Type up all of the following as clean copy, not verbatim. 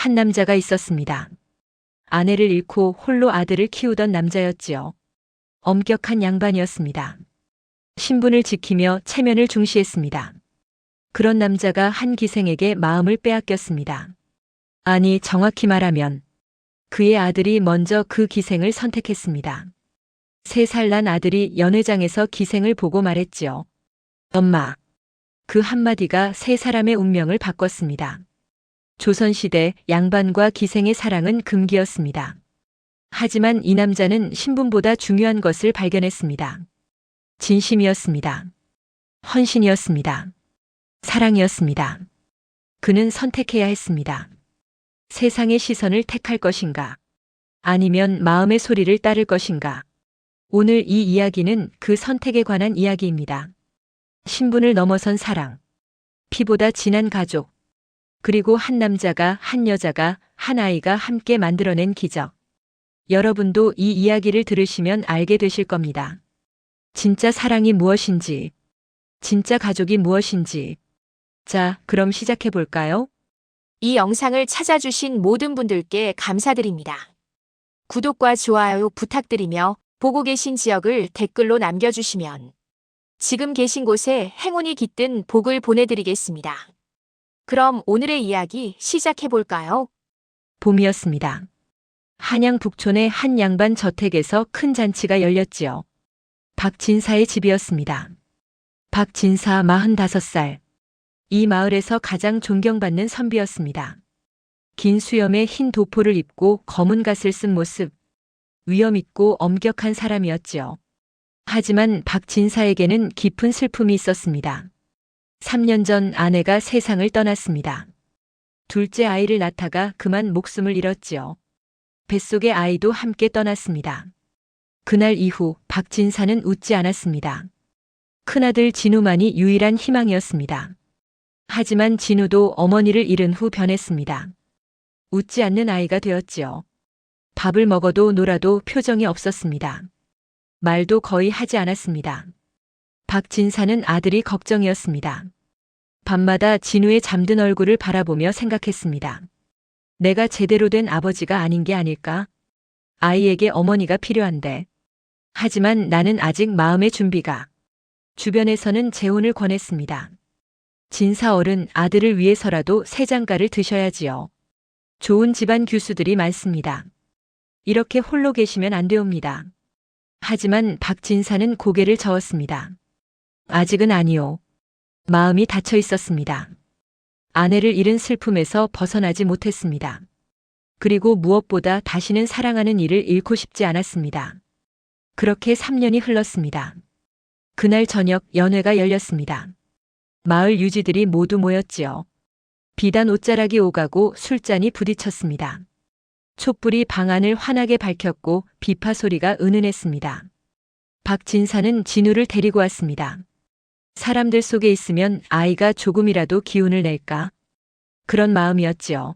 한 남자가 있었습니다. 아내를 잃고 홀로 아들을 키우던 남자였지요. 엄격한 양반이었습니다. 신분을 지키며 체면을 중시했습니다. 그런 남자가 한 기생에게 마음을 빼앗겼습니다. 아니, 정확히 말하면 그의 아들이 먼저 그 기생을 선택했습니다. 3살 난 아들이 연회장에서 기생을 보고 말했지요. 엄마. 그 한마디가 3사람의 운명을 바꿨습니다. 조선시대 양반과 기생의 사랑은 금기였습니다. 하지만 이 남자는 신분보다 중요한 것을 발견했습니다. 진심이었습니다. 헌신이었습니다. 사랑이었습니다. 그는 선택해야 했습니다. 세상의 시선을 택할 것인가? 아니면 마음의 소리를 따를 것인가? 오늘 이 이야기는 그 선택에 관한 이야기입니다. 신분을 넘어선 사랑, 피보다 진한 가족, 그리고 한 남자가, 한 여자가, 한 아이가 함께 만들어낸 기적. 여러분도 이 이야기를 들으시면 알게 되실 겁니다. 진짜 사랑이 무엇인지, 진짜 가족이 무엇인지. 자, 그럼 시작해 볼까요? 이 영상을 찾아주신 모든 분들께 감사드립니다. 구독과 좋아요 부탁드리며 보고 계신 지역을 댓글로 남겨주시면 지금 계신 곳에 행운이 깃든 복을 보내드리겠습니다. 그럼 오늘의 이야기 시작해 볼까요? 봄이었습니다. 한양 북촌의 한 양반 저택에서 큰 잔치가 열렸지요. 박진사의 집이었습니다. 박진사 45살. 이 마을에서 가장 존경받는 선비였습니다. 긴 수염에 흰 도포를 입고 검은 갓을 쓴 모습. 위엄 있고 엄격한 사람이었지요. 하지만 박진사에게는 깊은 슬픔이 있었습니다. 3년 전 아내가 세상을 떠났습니다. 둘째 아이를 낳다가 그만 목숨을 잃었지요. 뱃속의 아이도 함께 떠났습니다. 그날 이후 박진사는 웃지 않았습니다. 큰아들 진우만이 유일한 희망이었습니다. 하지만 진우도 어머니를 잃은 후 변했습니다. 웃지 않는 아이가 되었지요. 밥을 먹어도 놀아도 표정이 없었습니다. 말도 거의 하지 않았습니다. 박진사는 아들이 걱정이었습니다. 밤마다 진우의 잠든 얼굴을 바라보며 생각했습니다. 내가 제대로 된 아버지가 아닌 게 아닐까? 아이에게 어머니가 필요한데. 하지만 나는 아직 마음의 준비가. 주변에서는 재혼을 권했습니다. 진사 어른, 아들을 위해서라도 새 장가를 드셔야지요. 좋은 집안 교수들이 많습니다. 이렇게 홀로 계시면 안 되옵니다. 하지만 박진사는 고개를 저었습니다. 아직은 아니요. 마음이 닫혀 있었습니다. 아내를 잃은 슬픔에서 벗어나지 못했습니다. 그리고 무엇보다 다시는 사랑하는 이를 잃고 싶지 않았습니다. 그렇게 3년이 흘렀습니다. 그날 저녁 연회가 열렸습니다. 마을 유지들이 모두 모였지요. 비단 옷자락이 오가고 술잔이 부딪혔습니다. 촛불이 방 안을 환하게 밝혔고 비파 소리가 은은했습니다. 박진사는 진우를 데리고 왔습니다. 사람들 속에 있으면 아이가 조금이라도 기운을 낼까? 그런 마음이었지요.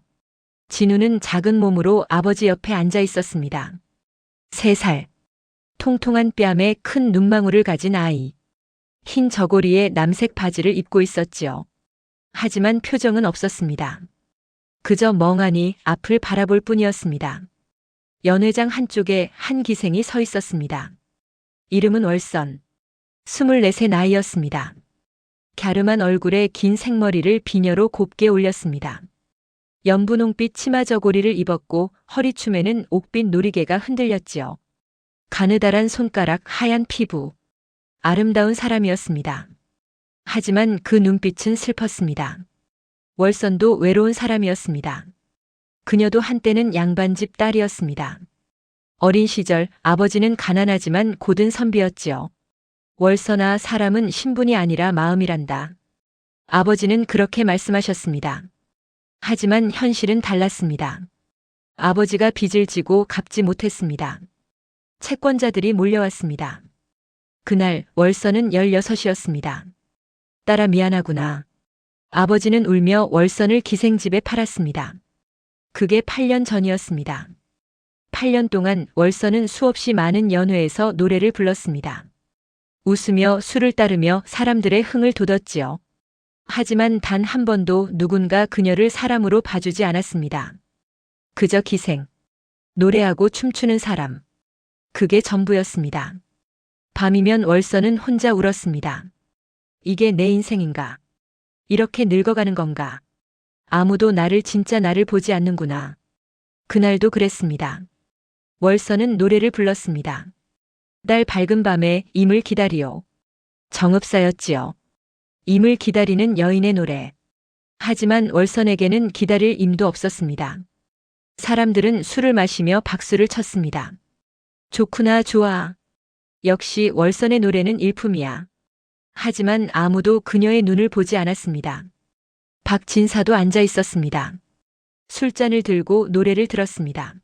진우는 작은 몸으로 아버지 옆에 앉아 있었습니다. 3살. 통통한 뺨에 큰 눈망울을 가진 아이. 흰 저고리에 남색 바지를 입고 있었지요. 하지만 표정은 없었습니다. 그저 멍하니 앞을 바라볼 뿐이었습니다. 연회장 한쪽에 한 기생이 서 있었습니다. 이름은 월선. 24세 나이였습니다. 갸름한 얼굴에 긴 생머리를 비녀로 곱게 올렸습니다. 연분홍빛 치마 저고리를 입었고 허리춤에는 옥빛 놀이개가 흔들렸지요. 가느다란 손가락, 하얀 피부. 아름다운 사람이었습니다. 하지만 그 눈빛은 슬펐습니다. 월선도 외로운 사람이었습니다. 그녀도 한때는 양반집 딸이었습니다. 어린 시절 아버지는 가난하지만 고든 선비였지요. 월선아, 사람은 신분이 아니라 마음이란다. 아버지는 그렇게 말씀하셨습니다. 하지만 현실은 달랐습니다. 아버지가 빚을 지고 갚지 못했습니다. 채권자들이 몰려왔습니다. 그날 월선은 16이었습니다. 딸아, 미안하구나. 아버지는 울며 월선을 기생집에 팔았습니다. 그게 8년 전이었습니다. 8년 동안 월선은 수없이 많은 연회에서 노래를 불렀습니다. 웃으며 술을 따르며 사람들의 흥을 돋웠지요. 하지만 단 한 번도 누군가 그녀를 사람으로 봐주지 않았습니다. 그저 기생. 노래하고 춤추는 사람. 그게 전부였습니다. 밤이면 월서는 혼자 울었습니다. 이게 내 인생인가? 이렇게 늙어가는 건가? 아무도 진짜 나를 보지 않는구나. 그날도 그랬습니다. 월서는 노래를 불렀습니다. 날 밝은 밤에 임을 기다리오. 정읍사였지요. 임을 기다리는 여인의 노래. 하지만 월선에게는 기다릴 임도 없었습니다. 사람들은 술을 마시며 박수를 쳤습니다. 좋구나 좋아. 역시 월선의 노래는 일품이야. 하지만 아무도 그녀의 눈을 보지 않았습니다. 박진사도 앉아 있었습니다. 술잔을 들고 노래를 들었습니다.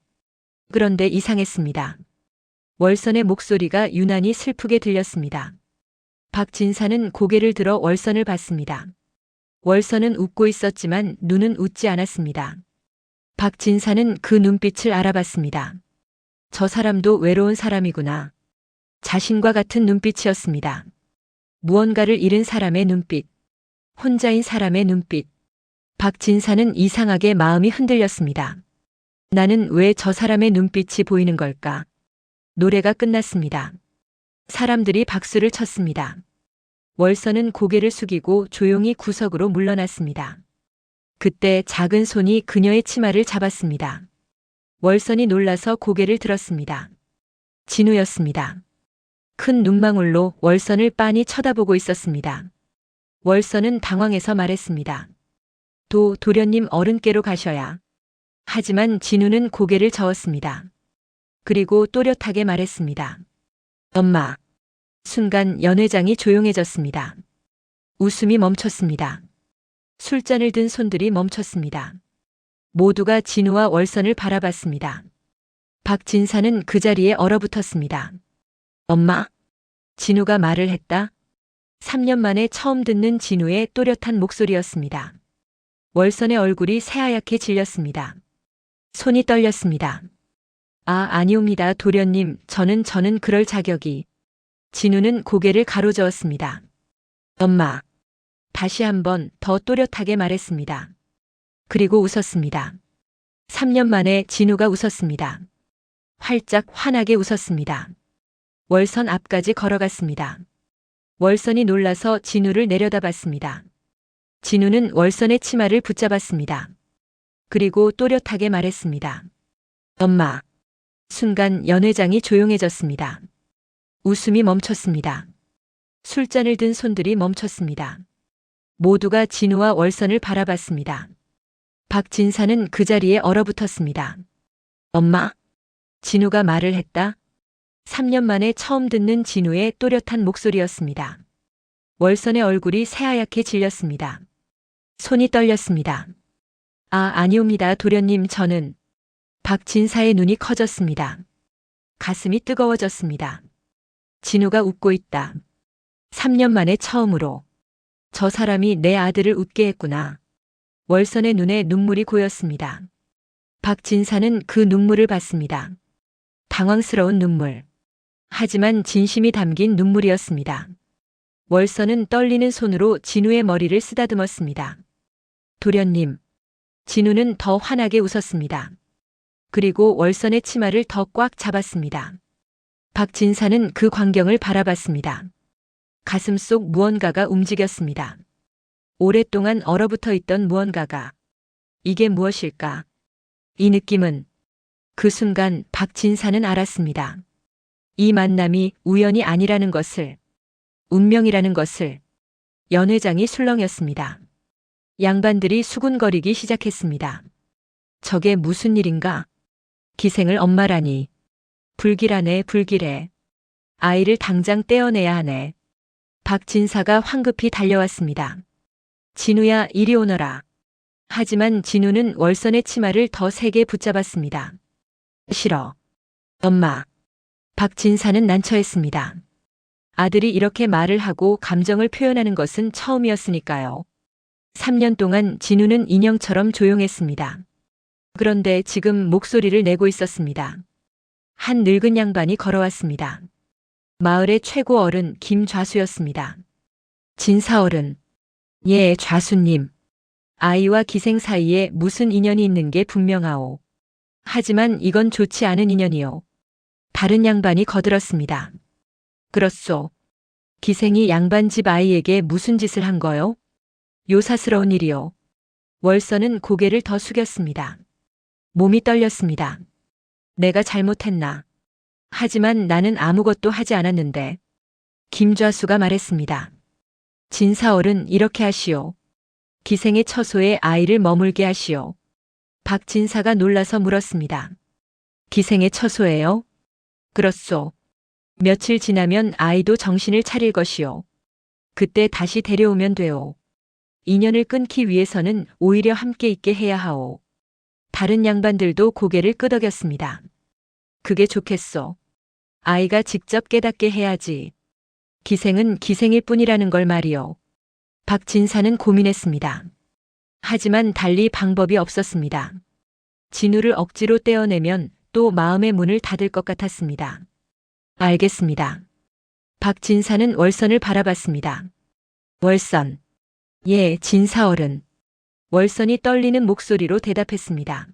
그런데 이상했습니다. 월선의 목소리가 유난히 슬프게 들렸습니다. 박진사는 고개를 들어 월선을 봤습니다. 월선은 웃고 있었지만 눈은 웃지 않았습니다. 박진사는 그 눈빛을 알아봤습니다. 저 사람도 외로운 사람이구나. 자신과 같은 눈빛이었습니다. 무언가를 잃은 사람의 눈빛. 혼자인 사람의 눈빛. 박진사는 이상하게 마음이 흔들렸습니다. 나는 왜 저 사람의 눈빛이 보이는 걸까? 노래가 끝났습니다. 사람들이 박수를 쳤습니다. 월선은 고개를 숙이고 조용히 구석으로 물러났습니다. 그때 작은 손이 그녀의 치마를 잡았습니다. 월선이 놀라서 고개를 들었습니다. 진우였습니다. 큰 눈망울로 월선을 빤히 쳐다보고 있었습니다. 월선은 당황해서 말했습니다. 도련님 어른께로 가셔야. 하지만 진우는 고개를 저었습니다. 그리고 또렷하게 말했습니다. 엄마. 순간 연회장이 조용해졌습니다. 웃음이 멈췄습니다. 술잔을 든 손들이 멈췄습니다. 모두가 진우와 월선을 바라봤습니다. 박진사는 그 자리에 얼어붙었습니다. 엄마? 진우가 말을 했다. 3년 만에 처음 듣는 진우의 또렷한 목소리였습니다. 월선의 얼굴이 새하얗게 질렸습니다. 손이 떨렸습니다. 아니옵니다, 도련님. 저는 그럴 자격이. 진우는 고개를 가로저었습니다. 엄마. 다시 한번 더 또렷하게 말했습니다. 그리고 웃었습니다. 3년 만에 진우가 웃었습니다. 활짝 환하게 웃었습니다. 월선 앞까지 걸어갔습니다. 월선이 놀라서 진우를 내려다봤습니다. 진우는 월선의 치마를 붙잡았습니다. 그리고 또렷하게 말했습니다. 엄마. 순간 연회장이 조용해졌습니다. 웃음이 멈췄습니다. 술잔을 든 손들이 멈췄습니다. 모두가 진우와 월선을 바라봤습니다. 박진사는 그 자리에 얼어붙었습니다. 엄마? 진우가 말을 했다. 3년 만에 처음 듣는 진우의 또렷한 목소리였습니다. 월선의 얼굴이 새하얗게 질렸습니다. 손이 떨렸습니다. 아니옵니다, 도련님. 저는. 박진사의 눈이 커졌습니다. 가슴이 뜨거워졌습니다. 진우가 웃고 있다. 3년 만에 처음으로. 저 사람이 내 아들을 웃게 했구나. 월선의 눈에 눈물이 고였습니다. 박진사는 그 눈물을 봤습니다. 당황스러운 눈물. 하지만 진심이 담긴 눈물이었습니다. 월선은 떨리는 손으로 진우의 머리를 쓰다듬었습니다. 도련님. 진우는 더 환하게 웃었습니다. 그리고 월선의 치마를 더 꽉 잡았습니다. 박진사는 그 광경을 바라봤습니다. 가슴속 무언가가 움직였습니다. 오랫동안 얼어붙어 있던 무언가가. 이게 무엇일까? 이 느낌은. 그 순간 박진사는 알았습니다. 이 만남이 우연이 아니라는 것을. 운명이라는 것을. 연회장이 술렁였습니다. 양반들이 수군거리기 시작했습니다. 저게 무슨 일인가? 기생을 엄마라니. 불길하네, 불길해. 아이를 당장 떼어내야 하네. 박진사가 황급히 달려왔습니다. 진우야, 이리 오너라. 하지만 진우는 월선의 치마를 더 세게 붙잡았습니다. 싫어. 엄마. 박진사는 난처했습니다. 아들이 이렇게 말을 하고 감정을 표현하는 것은 처음이었으니까요. 3년 동안 진우는 인형처럼 조용했습니다. 그런데 지금 목소리를 내고 있었습니다. 한 늙은 양반이 걸어왔습니다. 마을의 최고 어른 김좌수였습니다. 진사어른. 예, 좌수님. 아이와 기생 사이에 무슨 인연이 있는 게 분명하오. 하지만 이건 좋지 않은 인연이요. 다른 양반이 거들었습니다. 그렇소. 기생이 양반 집 아이에게 무슨 짓을 한 거요? 요사스러운 일이요. 월서는 고개를 더 숙였습니다. 몸이 떨렸습니다. 내가 잘못했나? 하지만 나는 아무것도 하지 않았는데. 김좌수가 말했습니다. 진사얼은 이렇게 하시오. 기생의 처소에 아이를 머물게 하시오. 박진사가 놀라서 물었습니다. 기생의 처소에요? 그렇소. 며칠 지나면 아이도 정신을 차릴 것이오. 그때 다시 데려오면 돼오. 인연을 끊기 위해서는 오히려 함께 있게 해야 하오. 다른 양반들도 고개를 끄덕였습니다. 그게 좋겠소. 아이가 직접 깨닫게 해야지. 기생은 기생일 뿐이라는 걸 말이오. 박진사는 고민했습니다. 하지만 달리 방법이 없었습니다. 진우를 억지로 떼어내면 또 마음의 문을 닫을 것 같았습니다. 알겠습니다. 박진사는 월선을 바라봤습니다. 월선. 예, 진사얼은. 월선이 떨리는 목소리로 대답했습니다.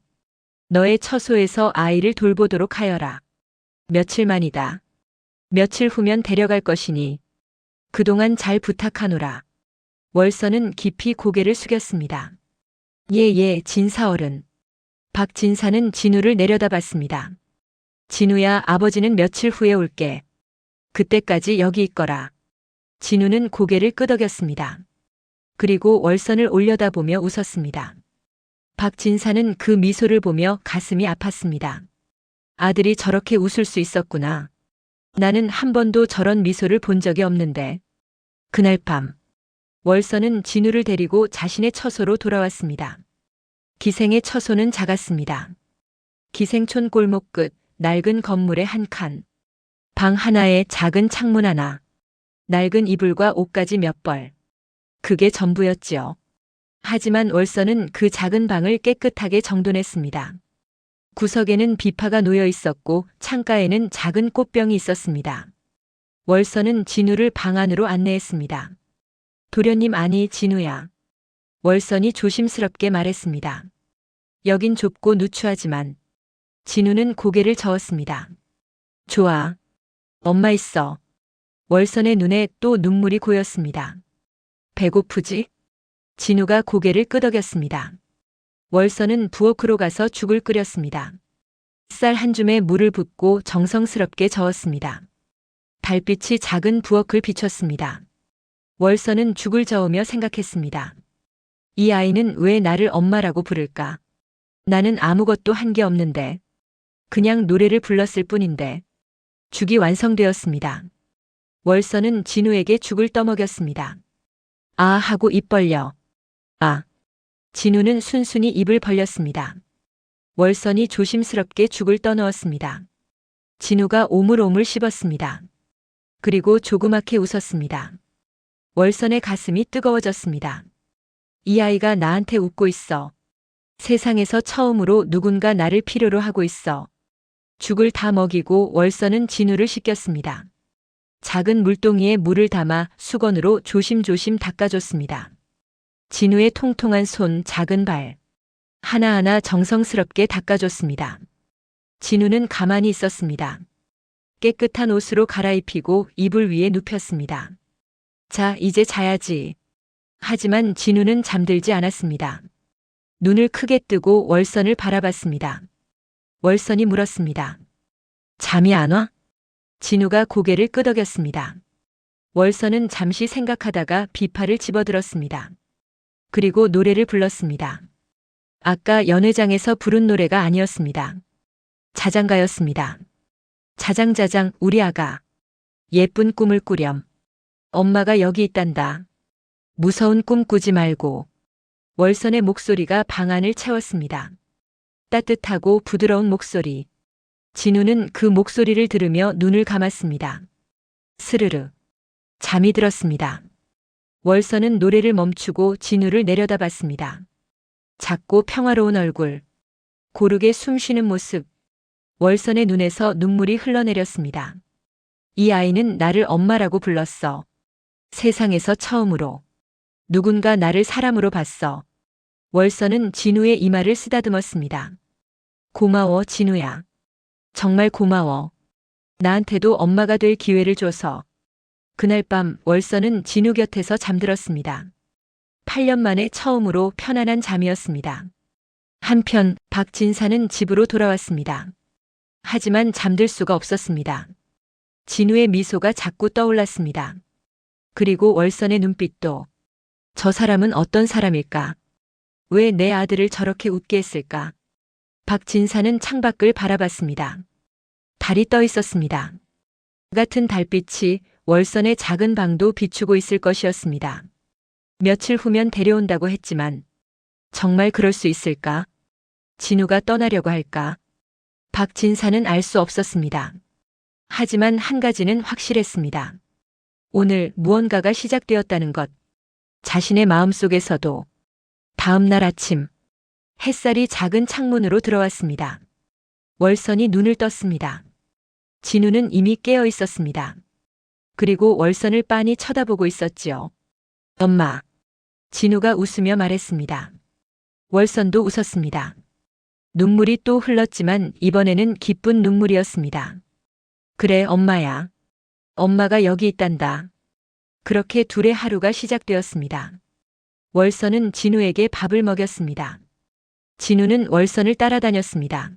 너의 처소에서 아이를 돌보도록 하여라. 며칠만이다. 며칠 후면 데려갈 것이니 그동안 잘 부탁하노라. 월선은 깊이 고개를 숙였습니다. 예, 진사얼은. 박진사는 진우를 내려다봤습니다. 진우야, 아버지는 며칠 후에 올게. 그때까지 여기 있거라. 진우는 고개를 끄덕였습니다. 그리고 월선을 올려다보며 웃었습니다. 박진사는 그 미소를 보며 가슴이 아팠습니다. 아들이 저렇게 웃을 수 있었구나. 나는 한 번도 저런 미소를 본 적이 없는데. 그날 밤, 월선은 진우를 데리고 자신의 처소로 돌아왔습니다. 기생의 처소는 작았습니다. 기생촌 골목 끝 낡은 건물의 한 칸. 방 하나에 작은 창문 하나. 낡은 이불과 옷가지 몇 벌. 그게 전부였지요. 하지만 월선은 그 작은 방을 깨끗하게 정돈했습니다. 구석에는 비파가 놓여 있었고 창가에는 작은 꽃병이 있었습니다. 월선은 진우를 방 안으로 안내했습니다. 도련님, 아니 진우야. 월선이 조심스럽게 말했습니다. 여긴 좁고 누추하지만. 진우는 고개를 저었습니다. 좋아. 엄마 있어. 월선의 눈에 또 눈물이 고였습니다. 배고프지? 진우가 고개를 끄덕였습니다. 월선은 부엌으로 가서 죽을 끓였습니다. 쌀 한 줌에 물을 붓고 정성스럽게 저었습니다. 달빛이 작은 부엌을 비췄습니다. 월선은 죽을 저으며 생각했습니다. 이 아이는 왜 나를 엄마라고 부를까? 나는 아무것도 한 게 없는데. 그냥 노래를 불렀을 뿐인데. 죽이 완성되었습니다. 월선은 진우에게 죽을 떠먹였습니다. 아 하고 입 벌려. 아. 진우는 순순히 입을 벌렸습니다. 월선이 조심스럽게 죽을 떠넣었습니다. 진우가 오물오물 씹었습니다. 그리고 조그맣게 웃었습니다. 월선의 가슴이 뜨거워졌습니다. 이 아이가 나한테 웃고 있어. 세상에서 처음으로 누군가 나를 필요로 하고 있어. 죽을 다 먹이고 월선은 진우를 씻겼습니다. 작은 물동이에 물을 담아 수건으로 조심조심 닦아줬습니다. 진우의 통통한 손, 작은 발. 하나하나 정성스럽게 닦아줬습니다. 진우는 가만히 있었습니다. 깨끗한 옷으로 갈아입히고 이불 위에 눕혔습니다. 자, 이제 자야지. 하지만 진우는 잠들지 않았습니다. 눈을 크게 뜨고 월선을 바라봤습니다. 월선이 물었습니다. 잠이 안 와? 진우가 고개를 끄덕였습니다. 월선은 잠시 생각하다가 비파를 집어들었습니다. 그리고 노래를 불렀습니다. 아까 연회장에서 부른 노래가 아니었습니다. 자장가였습니다. 자장자장 우리 아가. 예쁜 꿈을 꾸렴. 엄마가 여기 있단다. 무서운 꿈 꾸지 말고. 월선의 목소리가 방 안을 채웠습니다. 따뜻하고 부드러운 목소리. 진우는 그 목소리를 들으며 눈을 감았습니다. 스르르. 잠이 들었습니다. 월선은 노래를 멈추고 진우를 내려다봤습니다. 작고 평화로운 얼굴. 고르게 숨쉬는 모습. 월선의 눈에서 눈물이 흘러내렸습니다. 이 아이는 나를 엄마라고 불렀어. 세상에서 처음으로. 누군가 나를 사람으로 봤어. 월선은 진우의 이마를 쓰다듬었습니다. 고마워, 진우야. 정말 고마워. 나한테도 엄마가 될 기회를 줘서. 그날 밤 월서는 진우 곁에서 잠들었습니다. 8년 만에 처음으로 편안한 잠이었습니다. 한편 박진사는 집으로 돌아왔습니다. 하지만 잠들 수가 없었습니다. 진우의 미소가 자꾸 떠올랐습니다. 그리고 월선의 눈빛도. 저 사람은 어떤 사람일까? 왜 내 아들을 저렇게 웃게 했을까? 박진사는 창밖을 바라봤습니다. 달이 떠 있었습니다. 같은 달빛이 월선의 작은 방도 비추고 있을 것이었습니다. 며칠 후면 데려온다고 했지만 정말 그럴 수 있을까? 진우가 떠나려고 할까? 박진사는 알 수 없었습니다. 하지만 한 가지는 확실했습니다. 오늘 무언가가 시작되었다는 것. 자신의 마음속에서도. 다음 날 아침 햇살이 작은 창문으로 들어왔습니다. 월선이 눈을 떴습니다. 진우는 이미 깨어 있었습니다. 그리고 월선을 빤히 쳐다보고 있었지요. 엄마. 진우가 웃으며 말했습니다. 월선도 웃었습니다. 눈물이 또 흘렀지만 이번에는 기쁜 눈물이었습니다. 그래, 엄마야. 엄마가 여기 있단다. 그렇게 둘의 하루가 시작되었습니다. 월선은 진우에게 밥을 먹였습니다. 진우는 월선을 따라다녔습니다.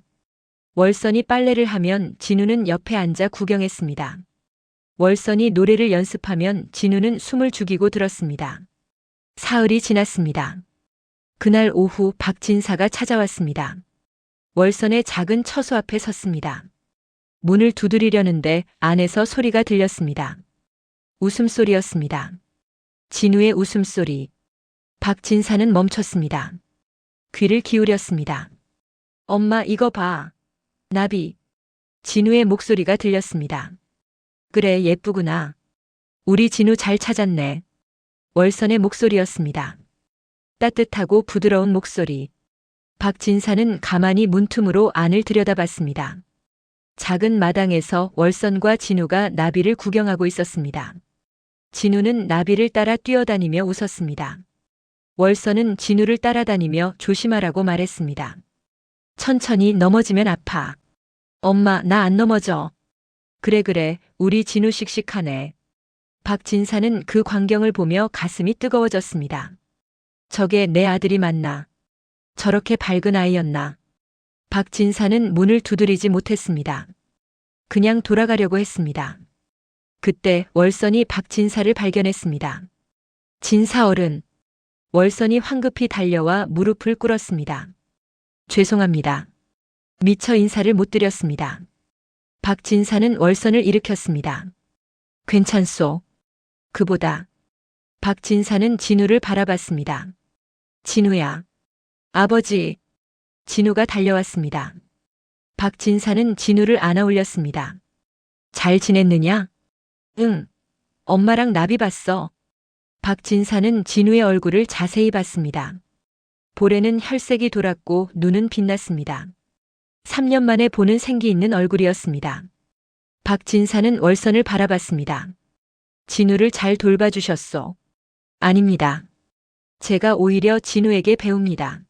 월선이 빨래를 하면 진우는 옆에 앉아 구경했습니다. 월선이 노래를 연습하면 진우는 숨을 죽이고 들었습니다. 사흘이 지났습니다. 그날 오후 박진사가 찾아왔습니다. 월선의 작은 처소 앞에 섰습니다. 문을 두드리려는데 안에서 소리가 들렸습니다. 웃음소리였습니다. 진우의 웃음소리. 박진사는 멈췄습니다. 귀를 기울였습니다. 엄마, 이거 봐. 나비. 진우의 목소리가 들렸습니다. 그래, 예쁘구나. 우리 진우 잘 찾았네. 월선의 목소리였습니다. 따뜻하고 부드러운 목소리. 박진사는 가만히 문틈으로 안을 들여다봤습니다. 작은 마당에서 월선과 진우가 나비를 구경하고 있었습니다. 진우는 나비를 따라 뛰어다니며 웃었습니다. 월선은 진우를 따라다니며 조심하라고 말했습니다. 천천히, 넘어지면 아파. 엄마, 나 안 넘어져. 그래, 우리 진우 씩씩하네. 박진사는 그 광경을 보며 가슴이 뜨거워졌습니다. 저게 내 아들이 맞나? 저렇게 밝은 아이였나? 박진사는 문을 두드리지 못했습니다. 그냥 돌아가려고 했습니다. 그때 월선이 박진사를 발견했습니다. 진사 어른. 월선이 황급히 달려와 무릎을 꿇었습니다. 죄송합니다. 미처 인사를 못 드렸습니다. 박진사는 월선을 일으켰습니다. 괜찮소. 그보다. 박진사는 진우를 바라봤습니다. 진우야. 아버지. 진우가 달려왔습니다. 박진사는 진우를 안아 올렸습니다. 잘 지냈느냐? 응. 엄마랑 나비 봤어. 박진사는 진우의 얼굴을 자세히 봤습니다. 볼에는 혈색이 돌았고 눈은 빛났습니다. 3년 만에 보는 생기 있는 얼굴이었습니다. 박진사는 월선을 바라봤습니다. 진우를 잘 돌봐주셨소. 아닙니다. 제가 오히려 진우에게 배웁니다.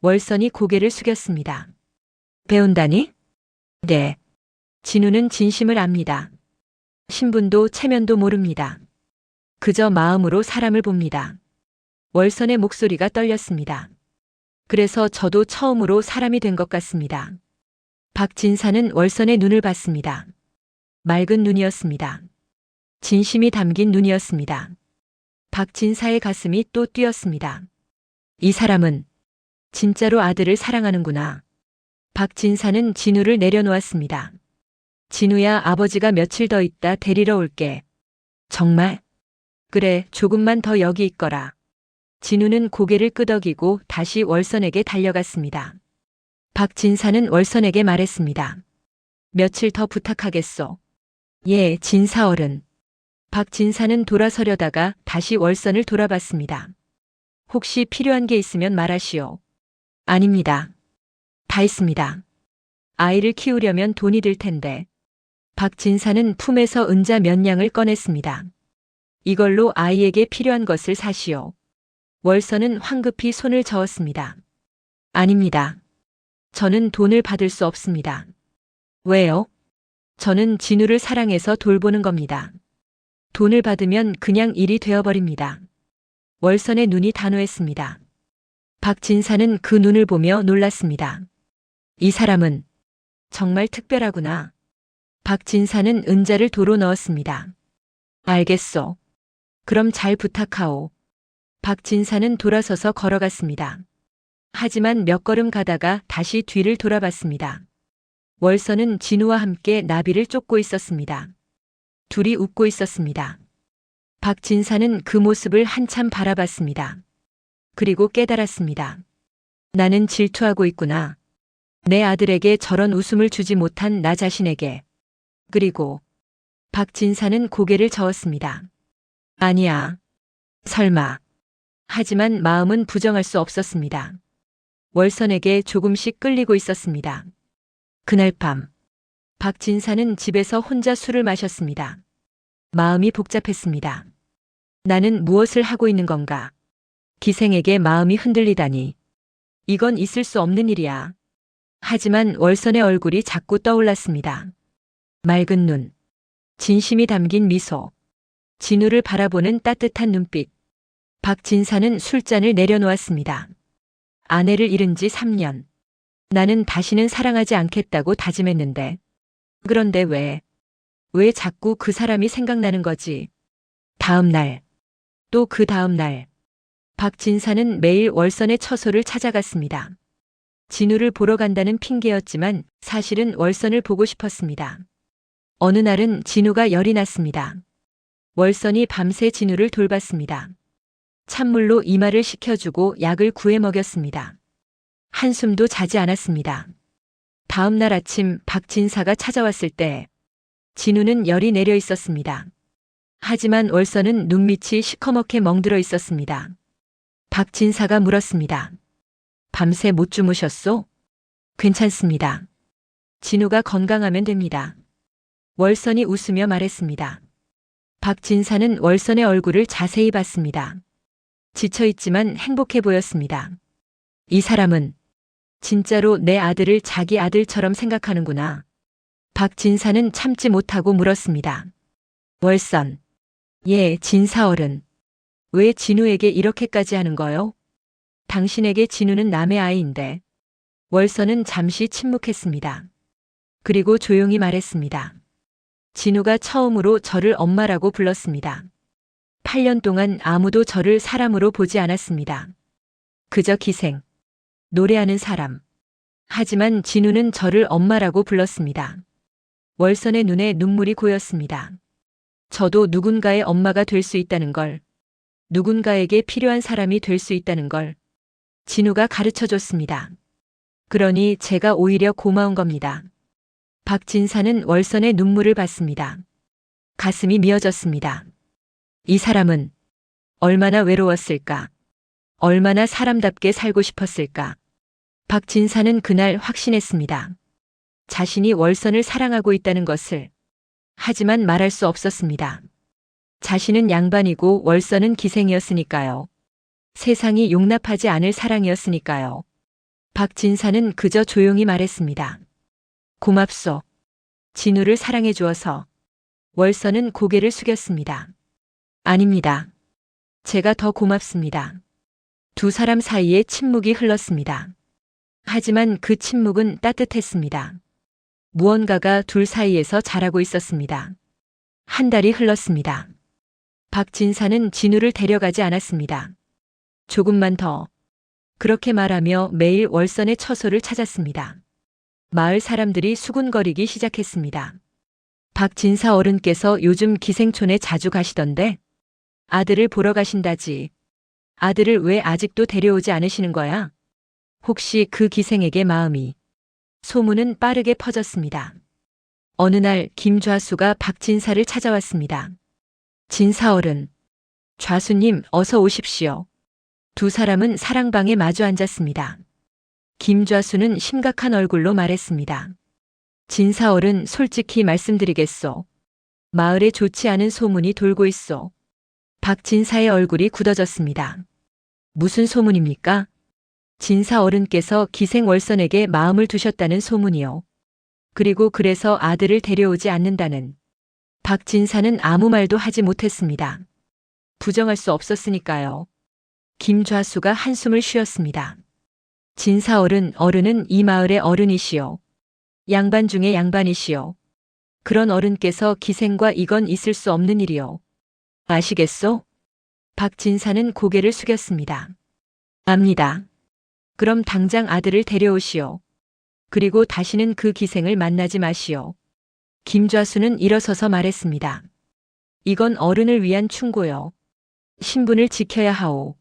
월선이 고개를 숙였습니다. 배운다니? 네. 진우는 진심을 압니다. 신분도 체면도 모릅니다. 그저 마음으로 사람을 봅니다. 월선의 목소리가 떨렸습니다. 그래서 저도 처음으로 사람이 된 것 같습니다. 박진사는 월선의 눈을 봤습니다. 맑은 눈이었습니다. 진심이 담긴 눈이었습니다. 박진사의 가슴이 또 뛰었습니다. 이 사람은 진짜로 아들을 사랑하는구나. 박진사는 진우를 내려놓았습니다. 진우야, 아버지가 며칠 더 있다 데리러 올게. 정말? 그래, 조금만 더 여기 있거라. 진우는 고개를 끄덕이고 다시 월선에게 달려갔습니다. 박진사는 월선에게 말했습니다. 며칠 더 부탁하겠소. 예, 진사 어른. 박진사는 돌아서려다가 다시 월선을 돌아봤습니다. 혹시 필요한 게 있으면 말하시오. 아닙니다. 다 있습니다. 아이를 키우려면 돈이 들 텐데. 박진사는 품에서 은자 몇 냥을 꺼냈습니다. 이걸로 아이에게 필요한 것을 사시오. 월선은 황급히 손을 저었습니다. 아닙니다. 저는 돈을 받을 수 없습니다. 왜요? 저는 진우를 사랑해서 돌보는 겁니다. 돈을 받으면 그냥 일이 되어버립니다. 월선의 눈이 단호했습니다. 박진사는 그 눈을 보며 놀랐습니다. 이 사람은 정말 특별하구나. 박진사는 은자를 도로 넣었습니다. 알겠소. 그럼 잘 부탁하오. 박진사는 돌아서서 걸어갔습니다. 하지만 몇 걸음 가다가 다시 뒤를 돌아봤습니다. 월선은 진우와 함께 나비를 쫓고 있었습니다. 둘이 웃고 있었습니다. 박진사는 그 모습을 한참 바라봤습니다. 그리고 깨달았습니다. 나는 질투하고 있구나. 내 아들에게 저런 웃음을 주지 못한 나 자신에게. 그리고 박진사는 고개를 저었습니다. 아니야. 설마. 하지만 마음은 부정할 수 없었습니다. 월선에게 조금씩 끌리고 있었습니다. 그날 밤 박진사는 집에서 혼자 술을 마셨습니다. 마음이 복잡했습니다. 나는 무엇을 하고 있는 건가? 기생에게 마음이 흔들리다니. 이건 있을 수 없는 일이야. 하지만 월선의 얼굴이 자꾸 떠올랐습니다. 맑은 눈, 진심이 담긴 미소, 진우를 바라보는 따뜻한 눈빛. 박진사는 술잔을 내려놓았습니다. 아내를 잃은 지 3년. 나는 다시는 사랑하지 않겠다고 다짐했는데. 그런데 왜 자꾸 그 사람이 생각나는 거지? 다음 날, 또 그 다음 날. 박진사는 매일 월선의 처소를 찾아갔습니다. 진우를 보러 간다는 핑계였지만 사실은 월선을 보고 싶었습니다. 어느 날은 진우가 열이 났습니다. 월선이 밤새 진우를 돌봤습니다. 찬물로 이마를 식혀주고 약을 구해 먹였습니다. 한숨도 자지 않았습니다. 다음 날 아침 박진사가 찾아왔을 때 진우는 열이 내려 있었습니다. 하지만 월선은 눈밑이 시커멓게 멍들어 있었습니다. 박진사가 물었습니다. 밤새 못 주무셨소? 괜찮습니다. 진우가 건강하면 됩니다. 월선이 웃으며 말했습니다. 박진사는 월선의 얼굴을 자세히 봤습니다. 지쳐있지만 행복해 보였습니다. 이 사람은 진짜로 내 아들을 자기 아들처럼 생각하는구나. 박진사는 참지 못하고 물었습니다. 월선. 예, 진사어른. 왜 진우에게 이렇게까지 하는 거요? 당신에게 진우는 남의 아이인데. 월선은 잠시 침묵했습니다. 그리고 조용히 말했습니다. 진우가 처음으로 저를 엄마라고 불렀습니다. 8년 동안 아무도 저를 사람으로 보지 않았습니다. 그저 기생, 노래하는 사람. 하지만 진우는 저를 엄마라고 불렀습니다. 월선의 눈에 눈물이 고였습니다. 저도 누군가의 엄마가 될 수 있다는 걸, 누군가에게 필요한 사람이 될 수 있다는 걸 진우가 가르쳐 줬습니다. 그러니 제가 오히려 고마운 겁니다. 박진사는 월선의 눈물을 봤습니다. 가슴이 미어졌습니다. 이 사람은 얼마나 외로웠을까? 얼마나 사람답게 살고 싶었을까? 박진사는 그날 확신했습니다. 자신이 월선을 사랑하고 있다는 것을. 하지만 말할 수 없었습니다. 자신은 양반이고 월선은 기생이었으니까요. 세상이 용납하지 않을 사랑이었으니까요. 박진사는 그저 조용히 말했습니다. 고맙소. 진우를 사랑해 주어서. 월선은 고개를 숙였습니다. 아닙니다. 제가 더 고맙습니다. 두 사람 사이에 침묵이 흘렀습니다. 하지만 그 침묵은 따뜻했습니다. 무언가가 둘 사이에서 자라고 있었습니다. 한 달이 흘렀습니다. 박진사는 진우를 데려가지 않았습니다. 조금만 더. 그렇게 말하며 매일 월선의 처소를 찾았습니다. 마을 사람들이 수군거리기 시작했습니다. 박진사 어른께서 요즘 기생촌에 자주 가시던데 아들을 보러 가신다지. 아들을 왜 아직도 데려오지 않으시는 거야? 혹시 그 기생에게 마음이. 소문은 빠르게 퍼졌습니다. 어느 날 김좌수가 박진사를 찾아왔습니다. 진사어른. 좌수님 어서 오십시오. 두 사람은 사랑방에 마주 앉았습니다. 김좌수는 심각한 얼굴로 말했습니다. 진사어른 솔직히 말씀드리겠소. 마을에 좋지 않은 소문이 돌고 있소. 박진사의 얼굴이 굳어졌습니다. 무슨 소문입니까? 진사 어른께서 기생월선에게 마음을 두셨다는 소문이요. 그리고 그래서 아들을 데려오지 않는다는. 박진사는 아무 말도 하지 못했습니다. 부정할 수 없었으니까요. 김좌수가 한숨을 쉬었습니다. 진사 어른은 이 마을의 어른이시요. 양반 중에 양반이시요. 그런 어른께서 기생과 이건 있을 수 없는 일이요. 아시겠소? 박진사는 고개를 숙였습니다. 압니다. 그럼 당장 아들을 데려오시오. 그리고 다시는 그 기생을 만나지 마시오. 김좌수는 일어서서 말했습니다. 이건 어른을 위한 충고요. 신분을 지켜야 하오.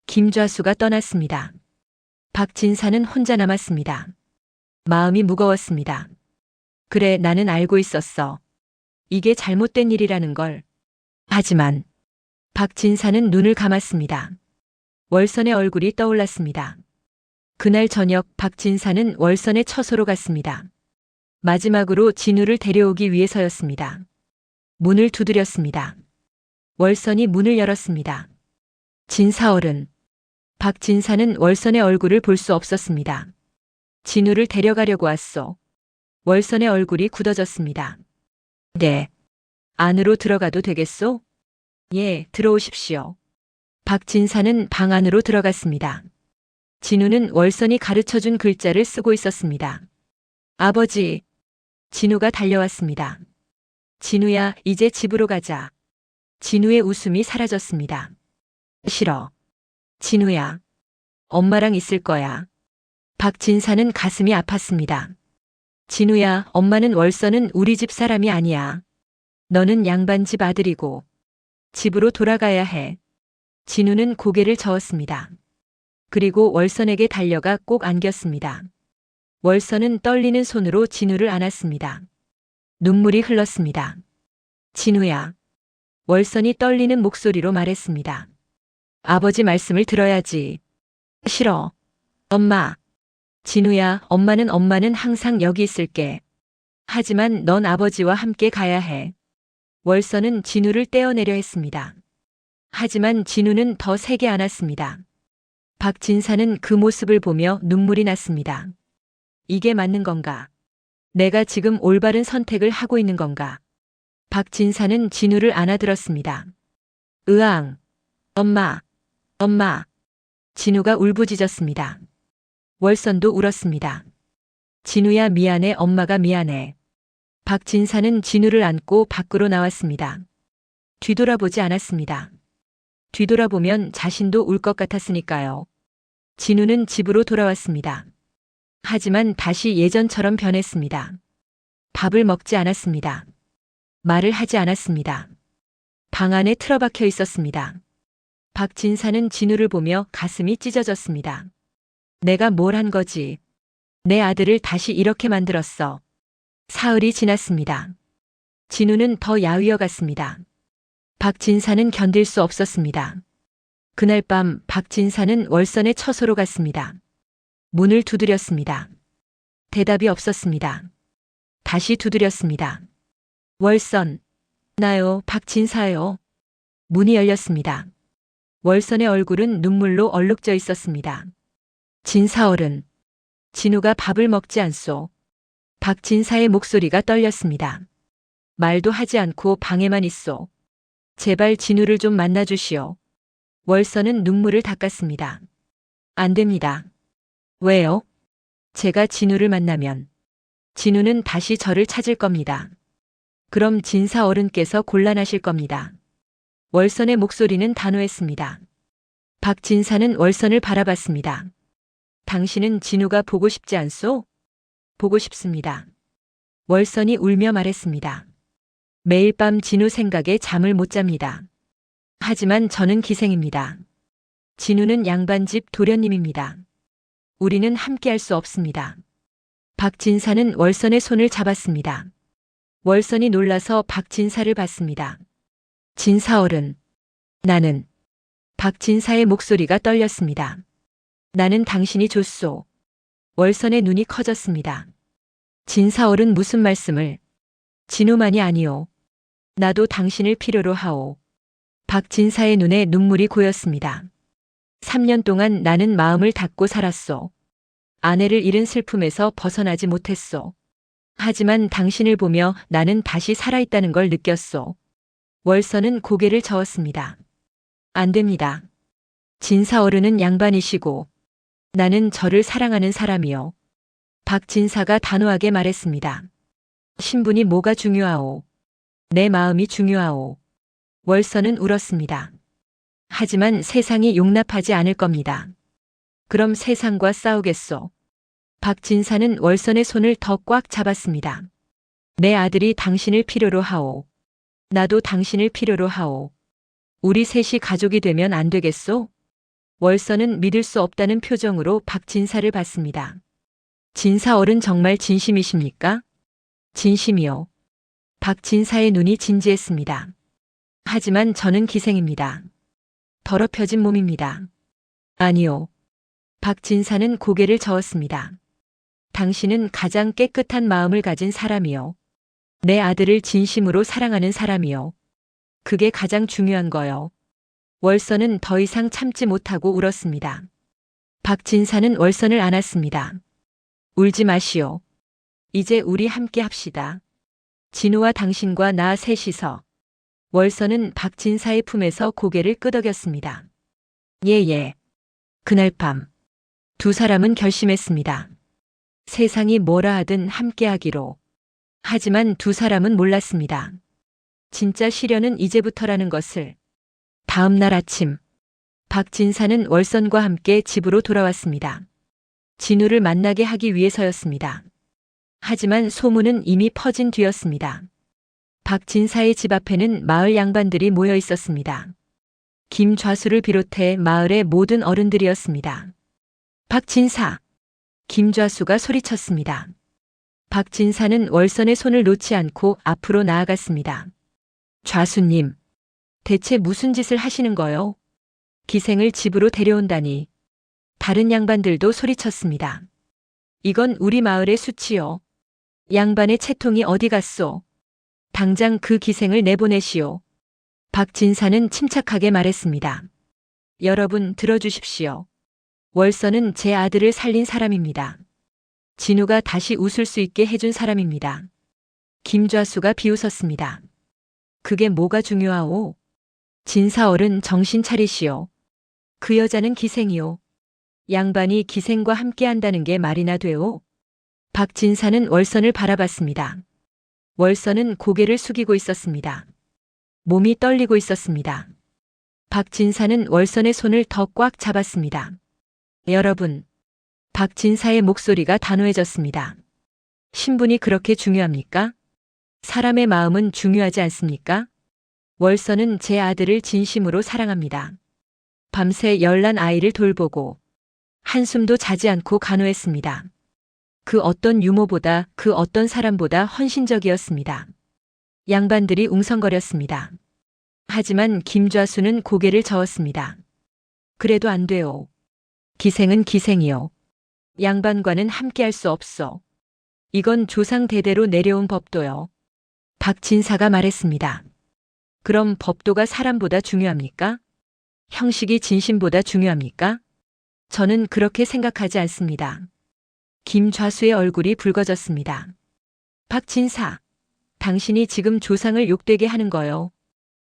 김좌수가 떠났습니다. 박진사는 혼자 남았습니다. 마음이 무거웠습니다. 그래, 나는 알고 있었어. 이게 잘못된 일이라는 걸. 하지만 박진사는 눈을 감았습니다. 월선의 얼굴이 떠올랐습니다. 그날 저녁 박진사는 월선의 처소로 갔습니다. 마지막으로 진우를 데려오기 위해서였습니다. 문을 두드렸습니다. 월선이 문을 열었습니다. 진사 어른. 박진사는 월선의 얼굴을 볼 수 없었습니다. 진우를 데려가려고 왔소. 월선의 얼굴이 굳어졌습니다. 네. 안으로 들어가도 되겠소? 예, 들어오십시오. 박진사는 방 안으로 들어갔습니다. 진우는 월선이 가르쳐준 글자를 쓰고 있었습니다. 아버지. 진우가 달려왔습니다. 진우야, 이제 집으로 가자. 진우의 웃음이 사라졌습니다. 싫어. 진우야. 엄마랑 있을 거야. 박진사는 가슴이 아팠습니다. 진우야, 엄마는 월선은 우리 집 사람이 아니야. 너는 양반집 아들이고 집으로 돌아가야 해. 진우는 고개를 저었습니다. 그리고 월선에게 달려가 꼭 안겼습니다. 월선은 떨리는 손으로 진우를 안았습니다. 눈물이 흘렀습니다. 진우야. 월선이 떨리는 목소리로 말했습니다. 아버지 말씀을 들어야지. 싫어. 엄마. 진우야, 엄마는 항상 여기 있을게. 하지만 넌 아버지와 함께 가야 해. 월선은 진우를 떼어내려 했습니다. 하지만 진우는 더 세게 안았습니다. 박진사는 그 모습을 보며 눈물이 났습니다. 이게 맞는 건가? 내가 지금 올바른 선택을 하고 있는 건가? 박진사는 진우를 안아들었습니다. 으앙. 엄마. 엄마. 진우가 울부짖었습니다. 월선도 울었습니다. 진우야, 미안해. 엄마가 미안해. 박진사는 진우를 안고 밖으로 나왔습니다. 뒤돌아보지 않았습니다. 뒤돌아보면 자신도 울 것 같았으니까요. 진우는 집으로 돌아왔습니다. 하지만 다시 예전처럼 변했습니다. 밥을 먹지 않았습니다. 말을 하지 않았습니다. 방 안에 틀어박혀 있었습니다. 박진사는 진우를 보며 가슴이 찢어졌습니다. 내가 뭘 한 거지? 내 아들을 다시 이렇게 만들었어. 사흘이 지났습니다. 진우는 더 야위어 갔습니다. 박진사는 견딜 수 없었습니다. 그날 밤 박진사는 월선의 처소로 갔습니다. 문을 두드렸습니다. 대답이 없었습니다. 다시 두드렸습니다. 월선. 나요, 박진사요. 문이 열렸습니다. 월선의 얼굴은 눈물로 얼룩져 있었습니다. 진사 어른. 진우가 밥을 먹지 않소. 박진사의 목소리가 떨렸습니다. 말도 하지 않고 방에만 있소. 제발 진우를 좀 만나주시오. 월선은 눈물을 닦았습니다. 안 됩니다. 왜요? 제가 진우를 만나면 진우는 다시 저를 찾을 겁니다. 그럼 진사 어른께서 곤란하실 겁니다. 월선의 목소리는 단호했습니다. 박진사는 월선을 바라봤습니다. 당신은 진우가 보고 싶지 않소? 보고 싶습니다. 월선이 울며 말했습니다. 매일 밤 진우 생각에 잠을 못 잡니다. 하지만 저는 기생입니다. 진우는 양반집 도련님입니다. 우리는 함께할 수 없습니다. 박진사는 월선의 손을 잡았습니다. 월선이 놀라서 박진사를 봤습니다. 진사 어른. 나는. 박진사의 목소리가 떨렸습니다. 나는 당신이 줬소. 월선의 눈이 커졌습니다. 진사 어른 무슨 말씀을. 진우만이 아니오. 나도 당신을 필요로 하오. 박진사의 눈에 눈물이 고였습니다. 3년 동안 나는 마음을 닫고 살았소. 아내를 잃은 슬픔에서 벗어나지 못했소. 하지만 당신을 보며 나는 다시 살아있다는 걸 느꼈소. 월서는 고개를 저었습니다. 안 됩니다. 진사 어른은 양반이시고 나는 저를 사랑하는 사람이요. 박진사가 단호하게 말했습니다. 신분이 뭐가 중요하오. 내 마음이 중요하오. 월서는 울었습니다. 하지만 세상이 용납하지 않을 겁니다. 그럼 세상과 싸우겠소. 박진사는 월선의 손을 더 꽉 잡았습니다. 내 아들이 당신을 필요로 하오. 나도 당신을 필요로 하오. 우리 셋이 가족이 되면 안 되겠소? 월선은 믿을 수 없다는 표정으로 박진사를 봤습니다. 진사 어른 정말 진심이십니까? 진심이요. 박진사의 눈이 진지했습니다. 하지만 저는 기생입니다. 더럽혀진 몸입니다. 아니요. 박진사는 고개를 저었습니다. 당신은 가장 깨끗한 마음을 가진 사람이요. 내 아들을 진심으로 사랑하는 사람이요. 그게 가장 중요한 거요. 월선은 더 이상 참지 못하고 울었습니다. 박진사는 월선을 안았습니다. 울지 마시오. 이제 우리 함께 합시다. 진우와 당신과 나 셋이서. 월선은 박진사의 품에서 고개를 끄덕였습니다. 예. 그날 밤 두 사람은 결심했습니다. 세상이 뭐라 하든 함께하기로. 하지만 두 사람은 몰랐습니다. 진짜 시련은 이제부터라는 것을. 다음 날 아침 박진사는 월선과 함께 집으로 돌아왔습니다. 진우를 만나게 하기 위해서였습니다. 하지만 소문은 이미 퍼진 뒤였습니다. 박진사의 집 앞에는 마을 양반들이 모여 있었습니다. 김좌수를 비롯해 마을의 모든 어른들이었습니다. 박진사! 김좌수가 소리쳤습니다. 박진사는 월선의 손을 놓지 않고 앞으로 나아갔습니다. 좌수님, 대체 무슨 짓을 하시는 거요? 기생을 집으로 데려온다니. 다른 양반들도 소리쳤습니다. 이건 우리 마을의 수치요. 양반의 채통이 어디 갔소? 당장 그 기생을 내보내시오. 박진사는 침착하게 말했습니다. 여러분 들어주십시오. 월선은 제 아들을 살린 사람입니다. 진우가 다시 웃을 수 있게 해준 사람입니다. 김좌수가 비웃었습니다. 그게 뭐가 중요하오? 진사 어른 정신 차리시오. 그 여자는 기생이요. 양반이 기생과 함께 한다는 게 말이나 돼오? 박진사는 월선을 바라봤습니다. 월선은 고개를 숙이고 있었습니다. 몸이 떨리고 있었습니다. 박진사는 월선의 손을 더 꽉 잡았습니다. 여러분, 박진사의 목소리가 단호해졌습니다. 신분이 그렇게 중요합니까? 사람의 마음은 중요하지 않습니까? 월선은 제 아들을 진심으로 사랑합니다. 밤새 열난 아이를 돌보고 한숨도 자지 않고 간호했습니다. 그 어떤 유모보다 그 어떤 사람보다 헌신적이었습니다. 양반들이 웅성거렸습니다. 하지만 김좌수는 고개를 저었습니다. 그래도 안 돼요. 기생은 기생이요. 양반과는 함께할 수 없어. 이건 조상 대대로 내려온 법도요. 박진사가 말했습니다. 그럼 법도가 사람보다 중요합니까? 형식이 진심보다 중요합니까? 저는 그렇게 생각하지 않습니다. 김좌수의 얼굴이 붉어졌습니다. 박진사, 당신이 지금 조상을 욕되게 하는 거요.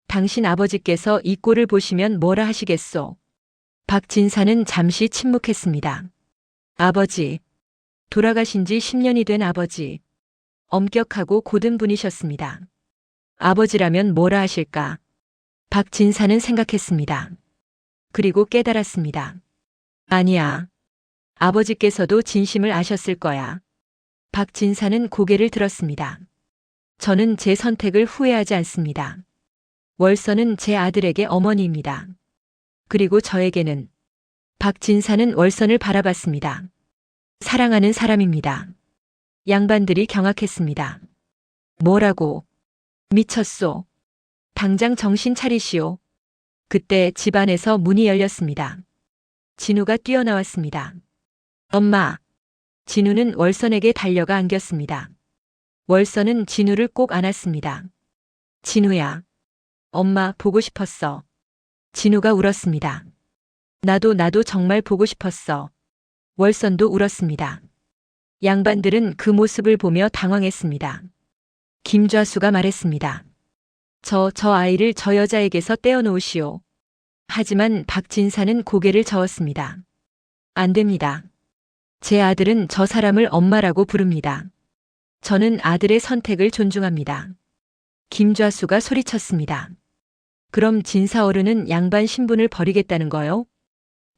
당신 아버지께서 이 꼴을 보시면 뭐라 하시겠소? 박진사는 잠시 침묵했습니다. 아버지, 돌아가신 지 10년이 된 아버지. 엄격하고 고든 분이셨습니다. 아버지라면 뭐라 하실까? 박진사는 생각했습니다. 그리고 깨달았습니다. 아니야. 아버지께서도 진심을 아셨을 거야. 박진사는 고개를 들었습니다. 저는 제 선택을 후회하지 않습니다. 월선은 제 아들에게 어머니입니다. 그리고 저에게는. 박진사는 월선을 바라봤습니다. 사랑하는 사람입니다. 양반들이 경악했습니다. 뭐라고? 미쳤소. 당장 정신 차리시오. 그때 집안에서 문이 열렸습니다. 진우가 뛰어나왔습니다. 엄마. 진우는 월선에게 달려가 안겼습니다. 월선은 진우를 꼭 안았습니다. 진우야. 엄마 보고 싶었어. 진우가 울었습니다. 나도 정말 보고 싶었어. 월선도 울었습니다. 양반들은 그 모습을 보며 당황했습니다. 김좌수가 말했습니다. 저 아이를 저 여자에게서 떼어놓으시오. 하지만 박진사는 고개를 저었습니다. 안 됩니다. 제 아들은 저 사람을 엄마라고 부릅니다. 저는 아들의 선택을 존중합니다. 김좌수가 소리쳤습니다. 그럼 진사 어른은 양반 신분을 버리겠다는 거요?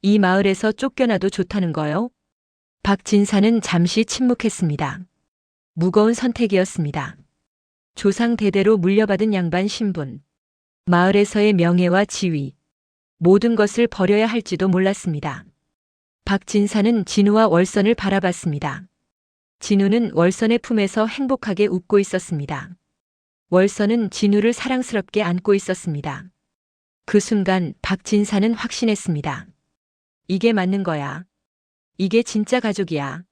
이 마을에서 쫓겨나도 좋다는 거요? 박진사는 잠시 침묵했습니다. 무거운 선택이었습니다. 조상 대대로 물려받은 양반 신분, 마을에서의 명예와 지위, 모든 것을 버려야 할지도 몰랐습니다. 박진사는 진우와 월선을 바라봤습니다. 진우는 월선의 품에서 행복하게 웃고 있었습니다. 월선은 진우를 사랑스럽게 안고 있었습니다. 그 순간 박진사는 확신했습니다. 이게 맞는 거야. 이게 진짜 가족이야.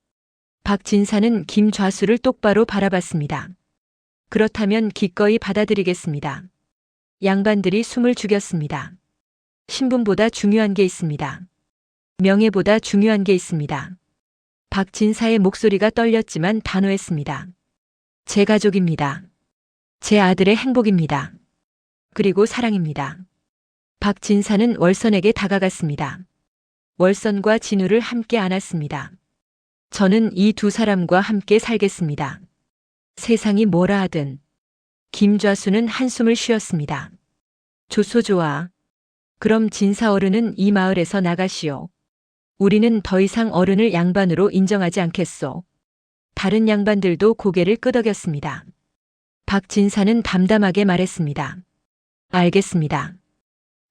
박진사는 김좌수를 똑바로 바라봤습니다. 그렇다면 기꺼이 받아들이겠습니다. 양반들이 숨을 죽였습니다. 신분보다 중요한 게 있습니다. 명예보다 중요한 게 있습니다. 박진사의 목소리가 떨렸지만 단호했습니다. 제 가족입니다. 제 아들의 행복입니다. 그리고 사랑입니다. 박진사는 월선에게 다가갔습니다. 월선과 진우를 함께 안았습니다. 저는 이 두 사람과 함께 살겠습니다. 세상이 뭐라 하든. 김좌수는 한숨을 쉬었습니다. 좋아. 그럼 진사 어른은 이 마을에서 나가시오. 우리는 더 이상 어른을 양반으로 인정하지 않겠소. 다른 양반들도 고개를 끄덕였습니다. 박진사는 담담하게 말했습니다. 알겠습니다.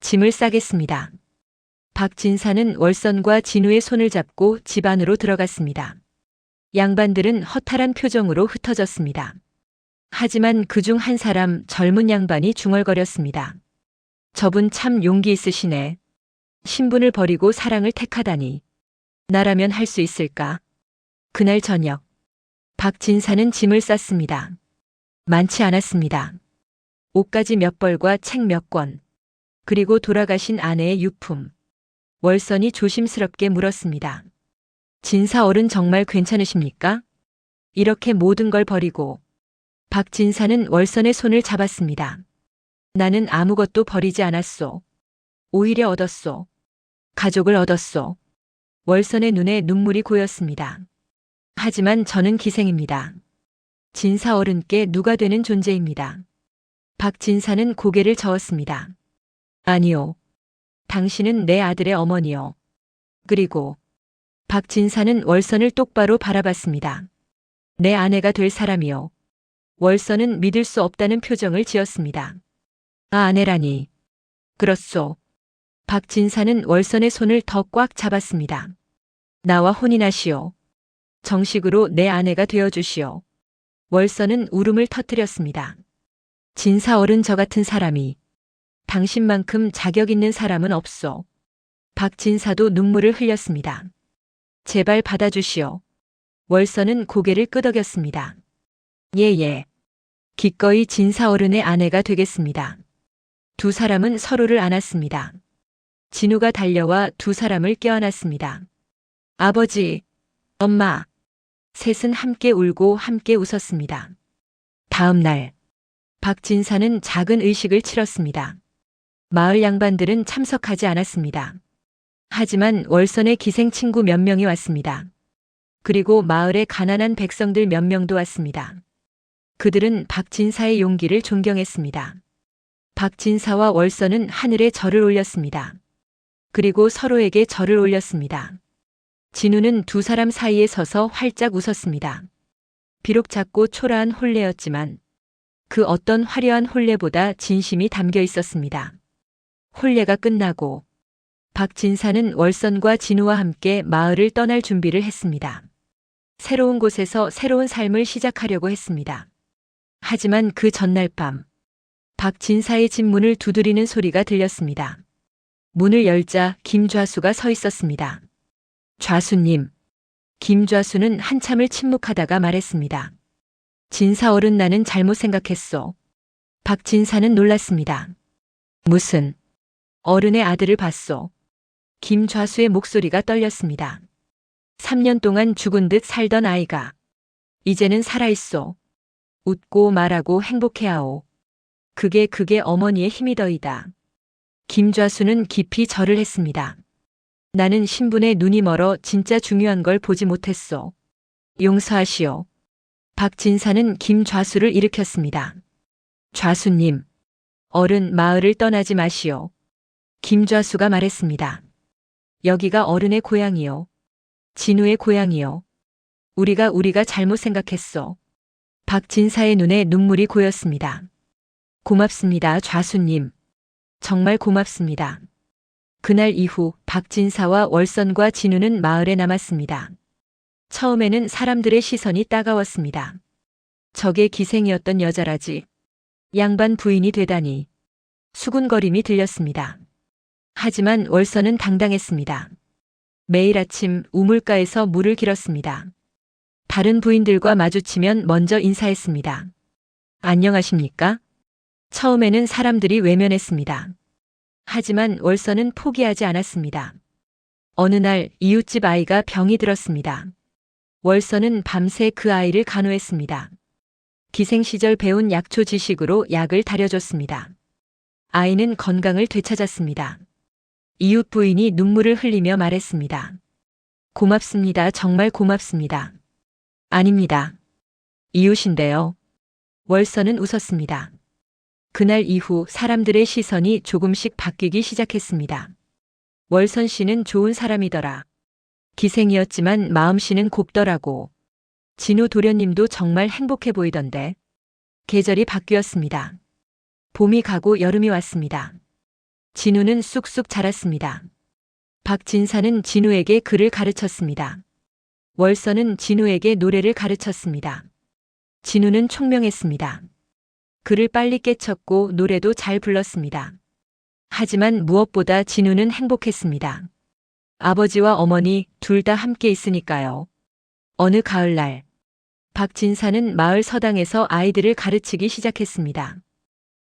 짐을 싸겠습니다. 박진사는 월선과 진우의 손을 잡고 집 안으로 들어갔습니다. 양반들은 허탈한 표정으로 흩어졌습니다. 하지만 그중 한 사람 젊은 양반이 중얼거렸습니다. 저분 참 용기 있으시네. 신분을 버리고 사랑을 택하다니. 나라면 할 수 있을까? 그날 저녁, 박진사는 짐을 쌌습니다. 많지 않았습니다. 옷가지 몇 벌과 책 몇 권, 그리고 돌아가신 아내의 유품. 월선이 조심스럽게 물었습니다. 진사 어른 정말 괜찮으십니까? 이렇게 모든 걸 버리고. 박진사는 월선의 손을 잡았습니다. 나는 아무것도 버리지 않았소. 오히려 얻었소. 가족을 얻었소. 월선의 눈에 눈물이 고였습니다. 하지만 저는 기생입니다. 진사 어른께 누가 되는 존재입니다. 박진사는 고개를 저었습니다. 아니요. 당신은 내 아들의 어머니요. 그리고 박진사는 월선을 똑바로 바라봤습니다. 내 아내가 될 사람이요. 월선은 믿을 수 없다는 표정을 지었습니다. 아내라니. 그렇소. 박진사는 월선의 손을 더 꽉 잡았습니다. 나와 혼인하시오. 정식으로 내 아내가 되어주시오. 월선은 울음을 터뜨렸습니다. 진사 어른 저 같은 사람이. 당신만큼 자격 있는 사람은 없소. 박진사도 눈물을 흘렸습니다. 제발 받아주시오. 월선은 고개를 끄덕였습니다. 예. 기꺼이 진사 어른의 아내가 되겠습니다. 두 사람은 서로를 안았습니다. 진우가 달려와 두 사람을 껴안았습니다. 아버지, 엄마. 셋은 함께 울고 함께 웃었습니다. 다음 날, 박진사는 작은 의식을 치렀습니다. 마을 양반들은 참석하지 않았습니다. 하지만 월선의 기생 친구 몇 명이 왔습니다. 그리고 마을의 가난한 백성들 몇 명도 왔습니다. 그들은 박진사의 용기를 존경했습니다. 박진사와 월선은 하늘에 절을 올렸습니다. 그리고 서로에게 절을 올렸습니다. 진우는 두 사람 사이에 서서 활짝 웃었습니다. 비록 작고 초라한 혼례였지만 그 어떤 화려한 혼례보다 진심이 담겨 있었습니다. 혼례가 끝나고 박진사는 월선과 진우와 함께 마을을 떠날 준비를 했습니다. 새로운 곳에서 새로운 삶을 시작하려고 했습니다. 하지만 그 전날 밤, 박진사의 집 문을 두드리는 소리가 들렸습니다. 문을 열자 김좌수가 서 있었습니다. 좌수님. 김좌수는 한참을 침묵하다가 말했습니다. 진사 어른 나는 잘못 생각했소. 박진사는 놀랐습니다. 무슨 어른의 아들을 봤소. 김좌수의 목소리가 떨렸습니다. 3년 동안 죽은 듯 살던 아이가 이제는 살아있소. 웃고 말하고 행복해하오. 그게 어머니의 힘이더이다. 김좌수는 깊이 절을 했습니다. 나는 신분에 눈이 멀어 진짜 중요한 걸 보지 못했소. 용서하시오. 박진사는 김좌수를 일으켰습니다. 좌수님, 어른 마을을 떠나지 마시오. 김좌수가 말했습니다. 여기가 어른의 고향이요. 진우의 고향이요. 우리가 잘못 생각했소. 박진사의 눈에 눈물이 고였습니다. 고맙습니다, 좌수님. 정말 고맙습니다. 그날 이후 박진사와 월선과 진우는 마을에 남았습니다. 처음에는 사람들의 시선이 따가웠습니다. 저게 기생이었던 여자라지. 양반 부인이 되다니. 수군거림이 들렸습니다. 하지만 월선은 당당했습니다. 매일 아침 우물가에서 물을 길었습니다. 다른 부인들과 마주치면 먼저 인사했습니다. 안녕하십니까? 처음에는 사람들이 외면했습니다. 하지만 월선은 포기하지 않았습니다. 어느 날 이웃집 아이가 병이 들었습니다. 월선은 밤새 그 아이를 간호했습니다. 기생 시절 배운 약초 지식으로 약을 다려줬습니다. 아이는 건강을 되찾았습니다. 이웃 부인이 눈물을 흘리며 말했습니다. 고맙습니다. 정말 고맙습니다. 아닙니다. 이웃인데요. 월선은 웃었습니다. 그날 이후 사람들의 시선이 조금씩 바뀌기 시작했습니다. 월선 씨는 좋은 사람이더라. 기생이었지만 마음씨는 곱더라고. 진우 도련님도 정말 행복해 보이던데. 계절이 바뀌었습니다. 봄이 가고 여름이 왔습니다. 진우는 쑥쑥 자랐습니다. 박진사는 진우에게 글을 가르쳤습니다. 월선은 진우에게 노래를 가르쳤습니다. 진우는 총명했습니다. 글을 빨리 깨쳤고 노래도 잘 불렀습니다. 하지만 무엇보다 진우는 행복했습니다. 아버지와 어머니 둘 다 함께 있으니까요. 어느 가을날, 박진사는 마을 서당에서 아이들을 가르치기 시작했습니다.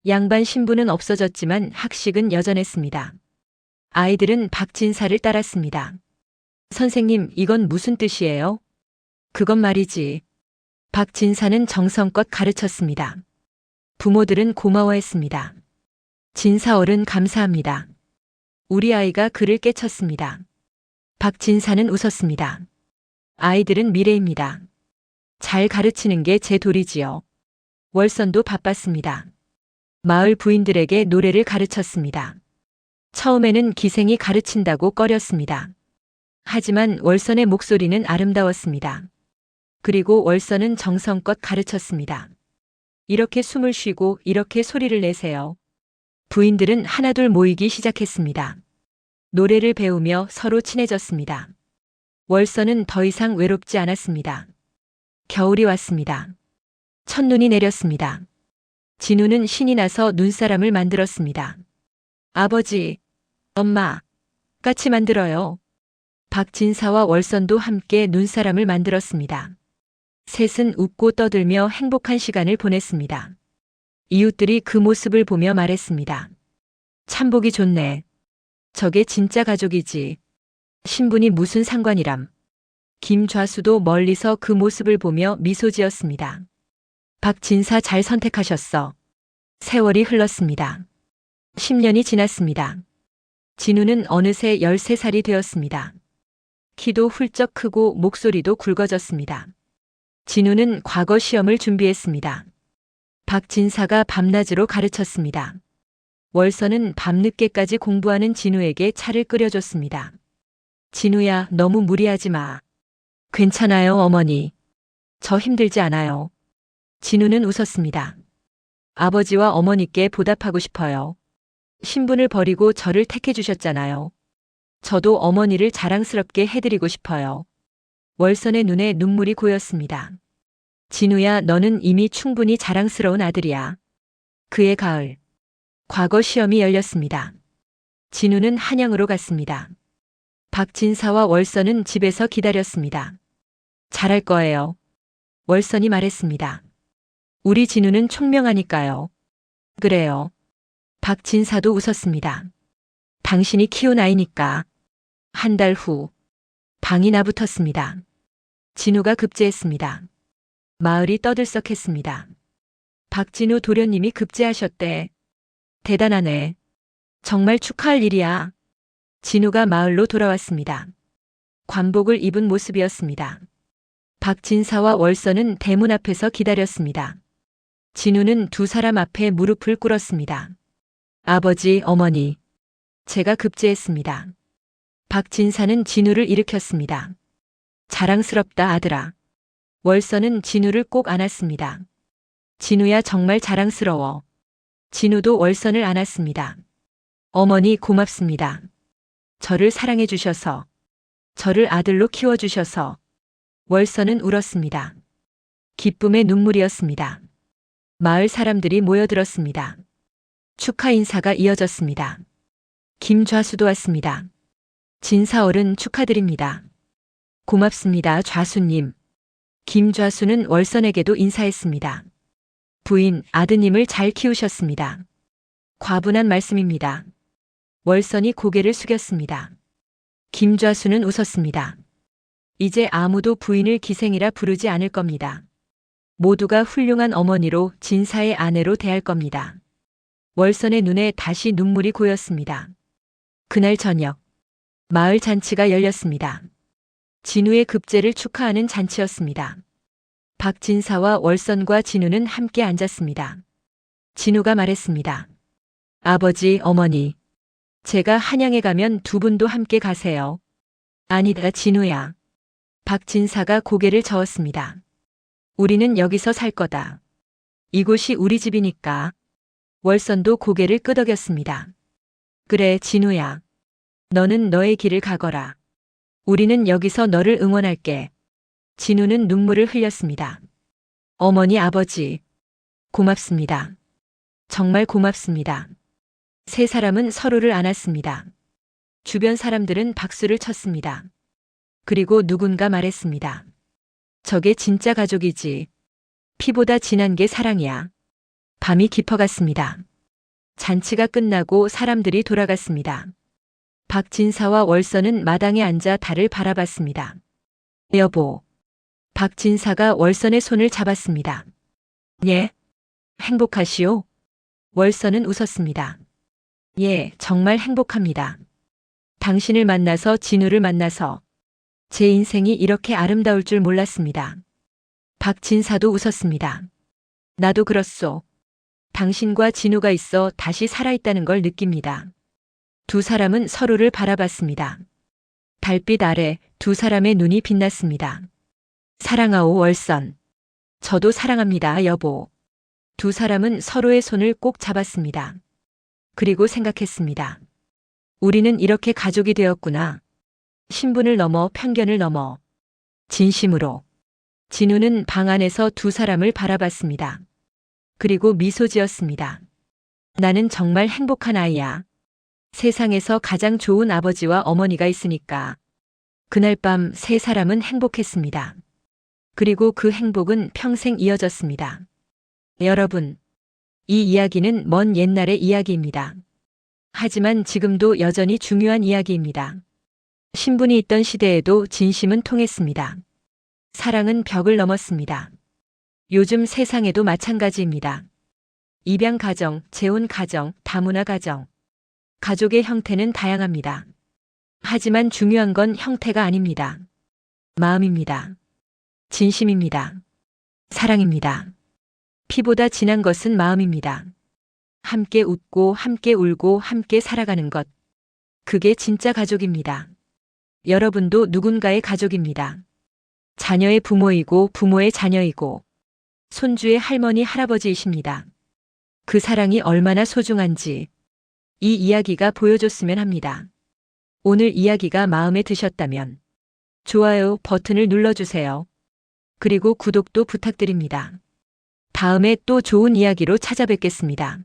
양반 신부는 없어졌지만 학식은 여전했습니다. 아이들은 박진사를 따랐습니다. 선생님, 이건 무슨 뜻이에요? 그건 말이지. 박진사는 정성껏 가르쳤습니다. 부모들은 고마워했습니다. 진사 어른 감사합니다. 우리 아이가 글을 깨쳤습니다. 박진사는 웃었습니다. 아이들은 미래입니다. 잘 가르치는 게 제 도리지요. 월선도 바빴습니다. 마을 부인들에게 노래를 가르쳤습니다. 처음에는 기생이 가르친다고 꺼렸습니다. 하지만 월선의 목소리는 아름다웠습니다. 그리고 월선은 정성껏 가르쳤습니다. 이렇게 숨을 쉬고 이렇게 소리를 내세요. 부인들은 하나둘 모이기 시작했습니다. 노래를 배우며 서로 친해졌습니다. 월선은 더 이상 외롭지 않았습니다. 겨울이 왔습니다. 첫눈이 내렸습니다. 진우는 신이 나서 눈사람을 만들었습니다. 아버지, 엄마, 같이 만들어요. 박진사와 월선도 함께 눈사람을 만들었습니다. 셋은 웃고 떠들며 행복한 시간을 보냈습니다. 이웃들이 그 모습을 보며 말했습니다. 참 보기 좋네. 저게 진짜 가족이지. 신분이 무슨 상관이람. 김좌수도 멀리서 그 모습을 보며 미소 지었습니다. 박진사 잘 선택하셨어. 세월이 흘렀습니다. 10년이 지났습니다. 진우는 어느새 13살이 되었습니다. 키도 훌쩍 크고 목소리도 굵어졌습니다. 진우는 과거 시험을 준비했습니다. 박진사가 밤낮으로 가르쳤습니다. 월선은 밤늦게까지 공부하는 진우에게 차를 끓여줬습니다. 진우야, 너무 무리하지 마. 괜찮아요, 어머니. 저 힘들지 않아요. 진우는 웃었습니다. 아버지와 어머니께 보답하고 싶어요. 신분을 버리고 저를 택해 주셨잖아요. 저도 어머니를 자랑스럽게 해드리고 싶어요. 월선의 눈에 눈물이 고였습니다. 진우야, 너는 이미 충분히 자랑스러운 아들이야. 그해 가을, 과거 시험이 열렸습니다. 진우는 한양으로 갔습니다. 박진사와 월선은 집에서 기다렸습니다. 잘할 거예요. 월선이 말했습니다. 우리 진우는 총명하니까요. 그래요. 박진사도 웃었습니다. 당신이 키운 아이니까. 한 달 후 방이 나붙었습니다. 진우가 급제했습니다. 마을이 떠들썩했습니다. 박진우 도련님이 급제하셨대. 대단하네. 정말 축하할 일이야. 진우가 마을로 돌아왔습니다. 관복을 입은 모습이었습니다. 박진사와 월선은 대문 앞에서 기다렸습니다. 진우는 두 사람 앞에 무릎을 꿇었습니다. 아버지, 어머니, 제가 급제했습니다. 박진사는 진우를 일으켰습니다. 자랑스럽다 아들아. 월선은 진우를 꼭 안았습니다. 진우야 정말 자랑스러워. 진우도 월선을 안았습니다. 어머니 고맙습니다. 저를 사랑해 주셔서, 저를 아들로 키워주셔서. 월선은 울었습니다. 기쁨의 눈물이었습니다. 마을 사람들이 모여들었습니다. 축하 인사가 이어졌습니다. 김좌수도 왔습니다. 진사어른 축하드립니다. 고맙습니다, 좌수님. 김좌수는 월선에게도 인사했습니다. 부인, 아드님을 잘 키우셨습니다. 과분한 말씀입니다. 월선이 고개를 숙였습니다. 김좌수는 웃었습니다. 이제 아무도 부인을 기생이라 부르지 않을 겁니다. 모두가 훌륭한 어머니로 진사의 아내로 대할 겁니다. 월선의 눈에 다시 눈물이 고였습니다. 그날 저녁, 마을 잔치가 열렸습니다. 진우의 급제를 축하하는 잔치였습니다. 박진사와 월선과 진우는 함께 앉았습니다. 진우가 말했습니다. 아버지, 어머니, 제가 한양에 가면 두 분도 함께 가세요. 아니다, 진우야. 박진사가 고개를 저었습니다. 우리는 여기서 살 거다. 이곳이 우리 집이니까. 월선도 고개를 끄덕였습니다. 그래, 진우야. 너는 너의 길을 가거라. 우리는 여기서 너를 응원할게. 진우는 눈물을 흘렸습니다. 어머니, 아버지, 고맙습니다. 정말 고맙습니다. 세 사람은 서로를 안았습니다. 주변 사람들은 박수를 쳤습니다. 그리고 누군가 말했습니다. 저게 진짜 가족이지. 피보다 진한 게 사랑이야. 밤이 깊어갔습니다. 잔치가 끝나고 사람들이 돌아갔습니다. 박진사와 월선은 마당에 앉아 달을 바라봤습니다. 여보. 박진사가 월선의 손을 잡았습니다. 예. 행복하시오? 월선은 웃었습니다. 예, 정말 행복합니다. 당신을 만나서 진우를 만나서 제 인생이 이렇게 아름다울 줄 몰랐습니다. 박진사도 웃었습니다. 나도 그렇소. 당신과 진우가 있어 다시 살아있다는 걸 느낍니다. 두 사람은 서로를 바라봤습니다. 달빛 아래 두 사람의 눈이 빛났습니다. 사랑하오, 월선. 저도 사랑합니다, 여보. 두 사람은 서로의 손을 꼭 잡았습니다. 그리고 생각했습니다. 우리는 이렇게 가족이 되었구나. 신분을 넘어 편견을 넘어 진심으로. 진우는 방 안에서 두 사람을 바라봤습니다. 그리고 미소 지었습니다. 나는 정말 행복한 아이야. 세상에서 가장 좋은 아버지와 어머니가 있으니까. 그날 밤 세 사람은 행복했습니다. 그리고 그 행복은 평생 이어졌습니다. 여러분, 이 이야기는 먼 옛날의 이야기입니다. 하지만 지금도 여전히 중요한 이야기입니다. 신분이 있던 시대에도 진심은 통했습니다. 사랑은 벽을 넘었습니다. 요즘 세상에도 마찬가지입니다. 입양 가정, 재혼 가정, 다문화 가정. 가족의 형태는 다양합니다. 하지만 중요한 건 형태가 아닙니다. 마음입니다. 진심입니다. 사랑입니다. 피보다 진한 것은 마음입니다. 함께 웃고 함께 울고 함께 살아가는 것. 그게 진짜 가족입니다. 여러분도 누군가의 가족입니다. 자녀의 부모이고 부모의 자녀이고 손주의 할머니 할아버지이십니다. 그 사랑이 얼마나 소중한지 이 이야기가 보여줬으면 합니다. 오늘 이야기가 마음에 드셨다면 좋아요 버튼을 눌러주세요. 그리고 구독도 부탁드립니다. 다음에 또 좋은 이야기로 찾아뵙겠습니다.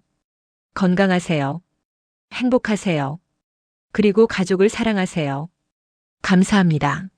건강하세요. 행복하세요. 그리고 가족을 사랑하세요. 감사합니다.